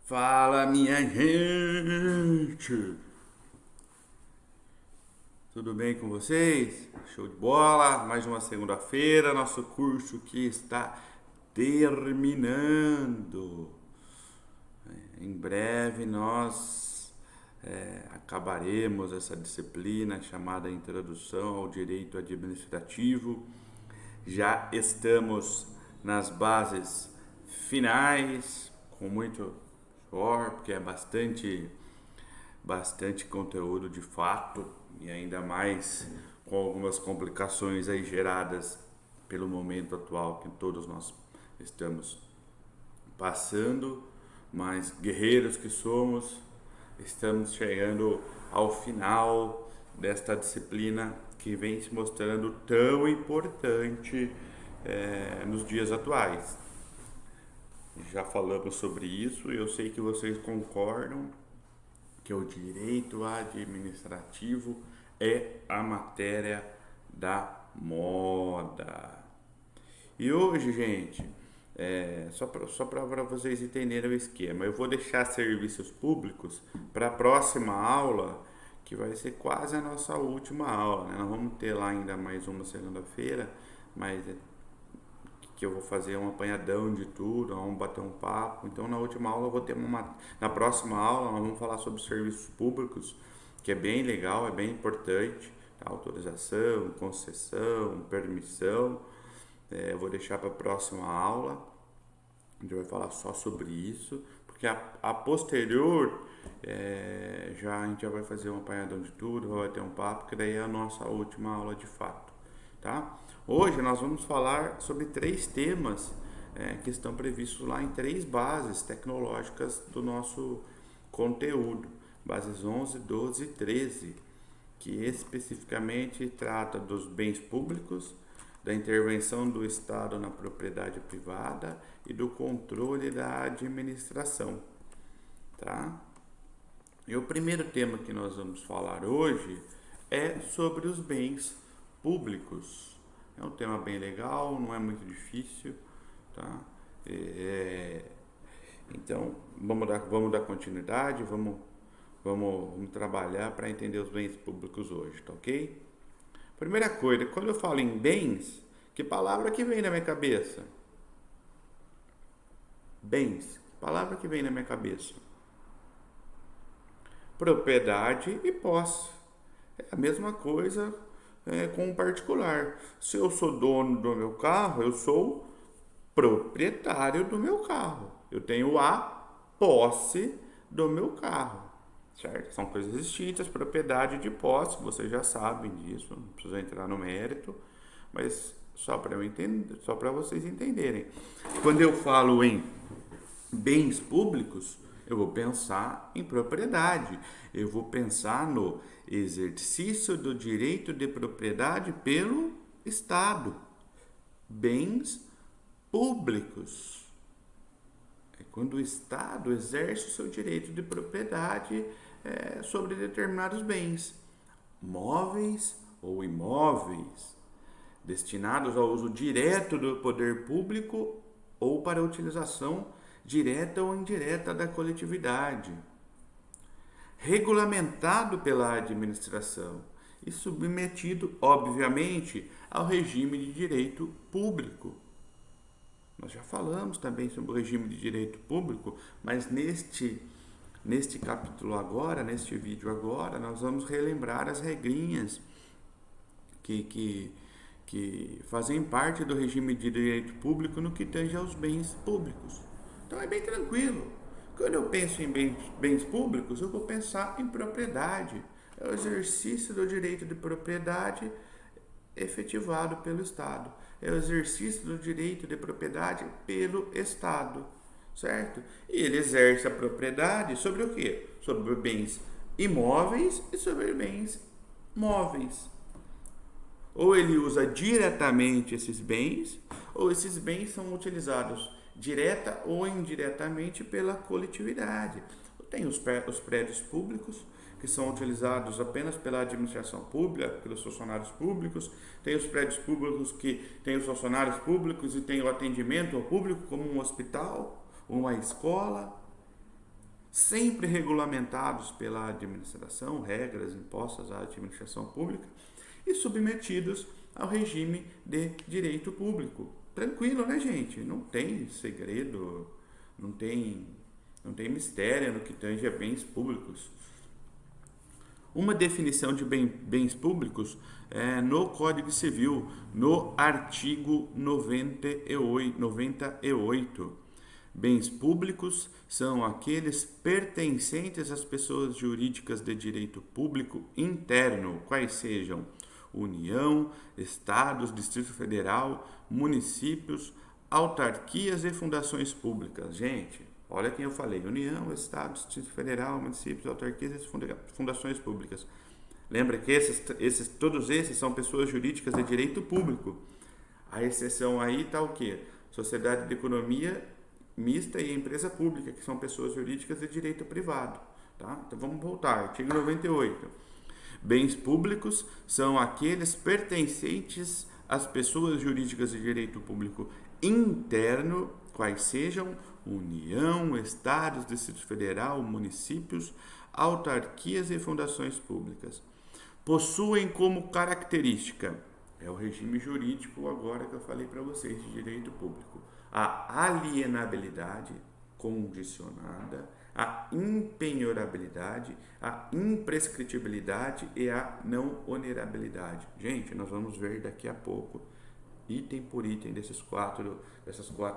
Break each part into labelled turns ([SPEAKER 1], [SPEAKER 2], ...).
[SPEAKER 1] Fala, minha gente! Tudo bem com vocês? Show de bola! Mais uma segunda-feira, nosso curso que está terminando. Em breve nós acabaremos essa disciplina chamada Introdução ao Direito Administrativo. Já estamos nas bases finais, com muito suor, porque é bastante conteúdo de fato, e ainda mais com algumas complicações aí geradas pelo momento atual que todos nós estamos passando, mas guerreiros que somos, estamos chegando ao final desta disciplina que vem se mostrando tão importante nos dias atuais. Já falamos sobre isso e eu sei que vocês concordam que o direito administrativo é a matéria da moda. E hoje, gente, só para vocês entenderem o esquema, eu vou deixar serviços públicos para a próxima aula, que vai ser quase a nossa última aula, né? Nós vamos ter lá ainda mais uma segunda-feira, mas que eu vou fazer um apanhadão de tudo, vamos bater um papo. Então na última aula eu vou ter na próxima aula nós vamos falar sobre serviços públicos, que é bem legal, é bem importante, tá? Autorização, concessão, permissão. Eu vou deixar para a próxima aula, a gente vai falar só sobre isso, porque a posterior a gente já vai fazer um apanhadão de tudo, vai ter um papo, que daí é a nossa última aula de fato, tá? Hoje nós vamos falar sobre 3 temas que estão previstos lá em 3 bases tecnológicas do nosso conteúdo, bases 11, 12 e 13, que especificamente trata dos bens públicos, da intervenção do Estado na propriedade privada e do controle da administração, tá? E o primeiro tema que nós vamos falar hoje é sobre os bens públicos. É um tema bem legal, não é muito difícil, tá? Então, vamos dar continuidade, vamos trabalhar para entender os bens públicos hoje, tá ok? Primeira coisa, quando eu falo em bens, que palavra que vem na minha cabeça? Bens, que palavra que vem na minha cabeça? Propriedade e posse. É a mesma coisa com o particular. Se eu sou dono do meu carro, eu sou proprietário do meu carro. Eu tenho a posse do meu carro, certo? São coisas distintas, propriedade de posse, vocês já sabem disso, não precisa entrar no mérito, mas só para eu entender, só para vocês entenderem. Quando eu falo em bens públicos, eu vou pensar em propriedade, eu vou pensar no exercício do direito de propriedade pelo Estado. Bens públicos. É quando o Estado exerce o seu direito de propriedade sobre determinados bens, móveis ou imóveis, destinados ao uso direto do poder público ou para a utilização direta ou indireta da coletividade, regulamentado pela administração e submetido, obviamente, ao regime de direito público. Nós já falamos também sobre o regime de direito público, mas neste capítulo agora, neste vídeo agora, nós vamos relembrar as regrinhas que fazem parte do regime de direito público no que tange aos bens públicos. Então é bem tranquilo. Quando eu penso em bens públicos, eu vou pensar em propriedade. É o exercício do direito de propriedade efetivado pelo Estado. É o exercício do direito de propriedade pelo Estado, certo? E ele exerce a propriedade sobre o quê? Sobre bens imóveis e sobre bens móveis. Ou ele usa diretamente esses bens, ou esses bens são utilizados direta ou indiretamente pela coletividade. Tem os prédios públicos, que são utilizados apenas pela administração pública, pelos funcionários públicos. Tem os prédios públicos que tem os funcionários públicos e tem o atendimento ao público, como um hospital, uma escola. sempre regulamentados pela administração, regras impostas à administração pública e submetidos ao regime de direito público. Tranquilo, né, gente? Não tem segredo, não tem mistério no que tange a bens públicos. Uma definição de bens públicos no Código Civil, no artigo 98. Bens públicos são aqueles pertencentes às pessoas jurídicas de direito público interno, quais sejam União, Estados, Distrito Federal, municípios, autarquias e fundações públicas. Gente, olha quem eu falei: União, Estado, Distrito Federal, municípios, autarquias e fundações públicas. Lembra que todos esses são pessoas jurídicas de direito público. A exceção aí está o quê? Sociedade de economia mista e empresa pública, que são pessoas jurídicas de direito privado. Tá? Então vamos voltar, artigo 98. Bens públicos são aqueles pertencentes às pessoas jurídicas de direito público interno, quais sejam União, Estados, Distrito Federal, municípios, autarquias e fundações públicas. Possuem como característica, é o regime jurídico agora que eu falei para vocês de direito público, a alienabilidade condicionada, a impenhorabilidade, a imprescritibilidade e a não onerabilidade. Gente, nós vamos ver daqui a pouco, item por item, dessas quatro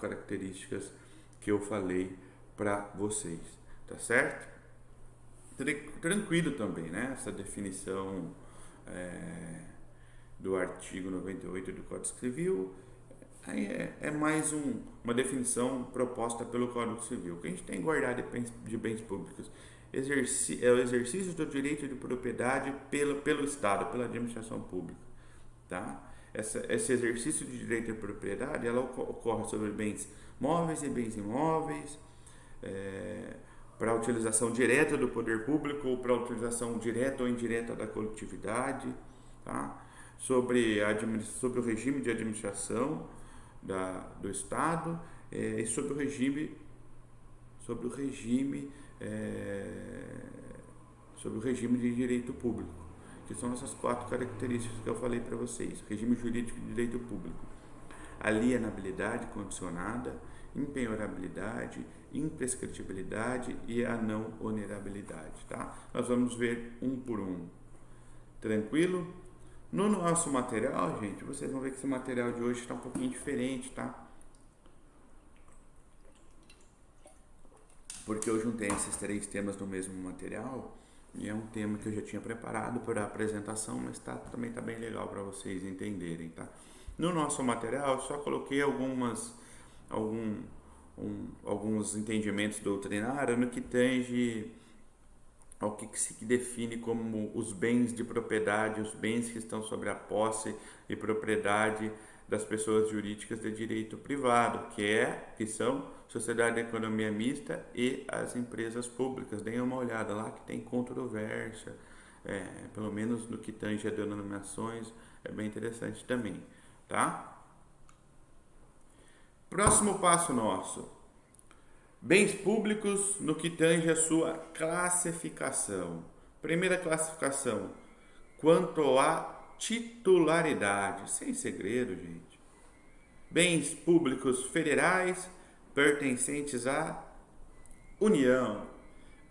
[SPEAKER 1] características que eu falei para vocês, tá certo? Tranquilo também, né? Essa definição do artigo 98 do Código Civil é mais uma definição proposta pelo Código Civil. O que a gente tem guardado de bens públicos é o exercício do direito de propriedade pelo Estado, pela administração pública. Tá? Esse exercício de direito de propriedade ela ocorre sobre bens móveis e bens imóveis, para a utilização direta do poder público ou para a utilização direta ou indireta da coletividade, tá? sobre o regime de administração do Estado e sobre o regime de direito público, que são essas quatro características que eu falei para vocês. Regime jurídico de direito público: alienabilidade condicionada, impenhorabilidade, imprescritibilidade e a não onerabilidade. Tá? Nós vamos ver um por um. Tranquilo? No nosso material, gente, vocês vão ver que esse material de hoje está um pouquinho diferente, tá? Porque eu juntei esses 3 temas no mesmo material e é um tema que eu já tinha preparado para a apresentação, mas também está bem legal para vocês entenderem, tá? No nosso material, eu só coloquei alguns entendimentos doutrinários no que tange ao que se define como os bens de propriedade, os bens que estão sobre a posse e propriedade das pessoas jurídicas de direito privado, que são sociedade de economia mista e as empresas públicas. Deem uma olhada lá que tem controvérsia, pelo menos no que tange a denominações, é bem interessante também, tá? Próximo passo nosso: bens públicos no que tange a sua classificação. Primeira classificação, quanto à titularidade, sem segredo, gente. Bens públicos federais pertencentes à União.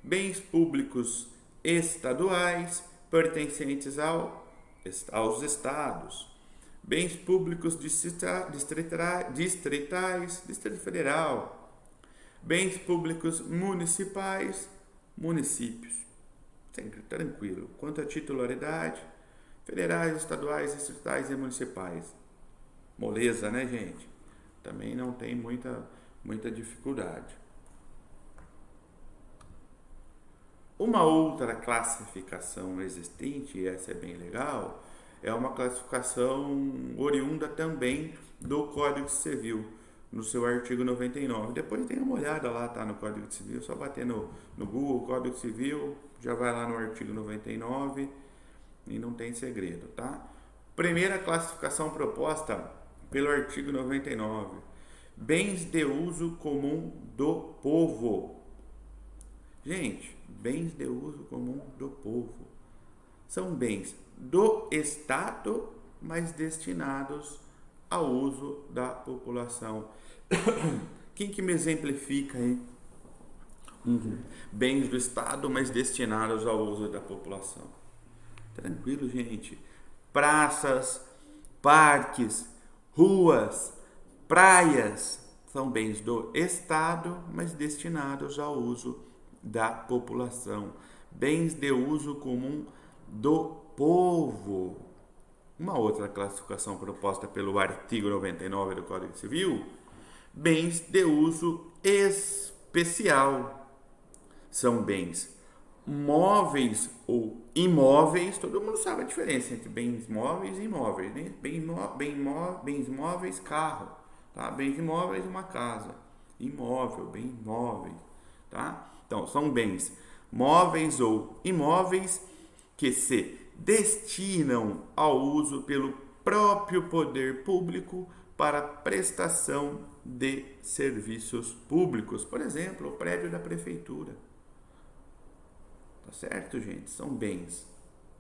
[SPEAKER 1] Bens públicos estaduais pertencentes aos estados. Bens públicos distritais, Distrito Federal. Bens públicos municipais, municípios. Sempre tranquilo. Quanto à titularidade, federais, estaduais, distritais e municipais. Moleza, né, gente? Também não tem muita dificuldade. Uma outra classificação existente, e essa é bem legal, é uma classificação oriunda também do Código Civil, no seu artigo 99. Depois tem uma olhada lá, tá, no Código Civil, só bater no Google Código Civil, já vai lá no artigo 99 e não tem segredo, tá? Primeira classificação proposta pelo artigo 99: bens de uso comum do povo. Gente, bens de uso comum do povo. São bens do Estado, mas destinados ao uso da população. Quem que me exemplifica aí? Bens do Estado, mas destinados ao uso da população. Tranquilo, gente. Praças, parques, ruas, praias são bens do Estado, mas destinados ao uso da população. Bens de uso comum do povo. Uma outra classificação proposta pelo artigo 99 do Código Civil: bens de uso especial. São bens móveis ou imóveis. Todo mundo sabe a diferença entre bens móveis e imóveis, né? Bens móveis, carro, tá? Bens imóveis, uma casa. Imóvel, bem imóveis, tá? Então, são bens móveis ou imóveis que se destinam ao uso pelo próprio poder público para prestação de serviços públicos. Por exemplo, o prédio da prefeitura. Tá certo, gente? São bens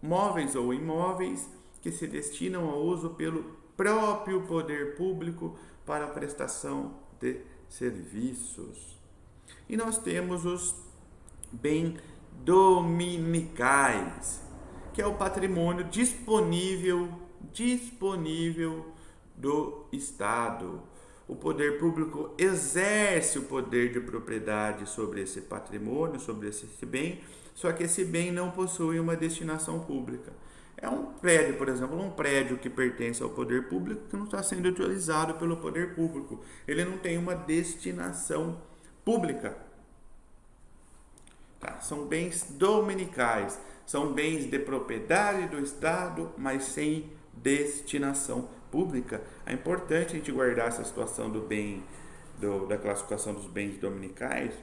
[SPEAKER 1] móveis ou imóveis que se destinam ao uso pelo próprio poder público para a prestação de serviços. E nós temos os bens dominicais, que é o patrimônio disponível do Estado. O poder público exerce o poder de propriedade sobre esse patrimônio, sobre esse bem, só que esse bem não possui uma destinação pública. É um prédio, por exemplo, um prédio que pertence ao poder público que não está sendo utilizado pelo poder público. Ele não tem uma destinação pública. Tá? São bens dominicais, são bens de propriedade do Estado, mas sem destinação pública. É importante a gente guardar essa situação do bem, da classificação dos bens dominicais,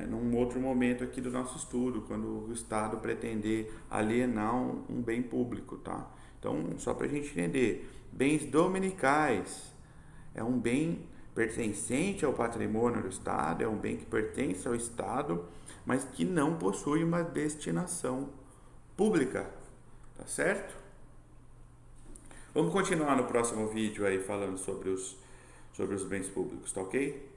[SPEAKER 1] num outro momento aqui do nosso estudo, quando o Estado pretender alienar um bem público, tá? Então, só para a gente entender, bens dominicais é um bem pertencente ao patrimônio do Estado, é um bem que pertence ao Estado, mas que não possui uma destinação pública, tá certo? Vamos continuar no próximo vídeo aí falando sobre os bens públicos, tá ok?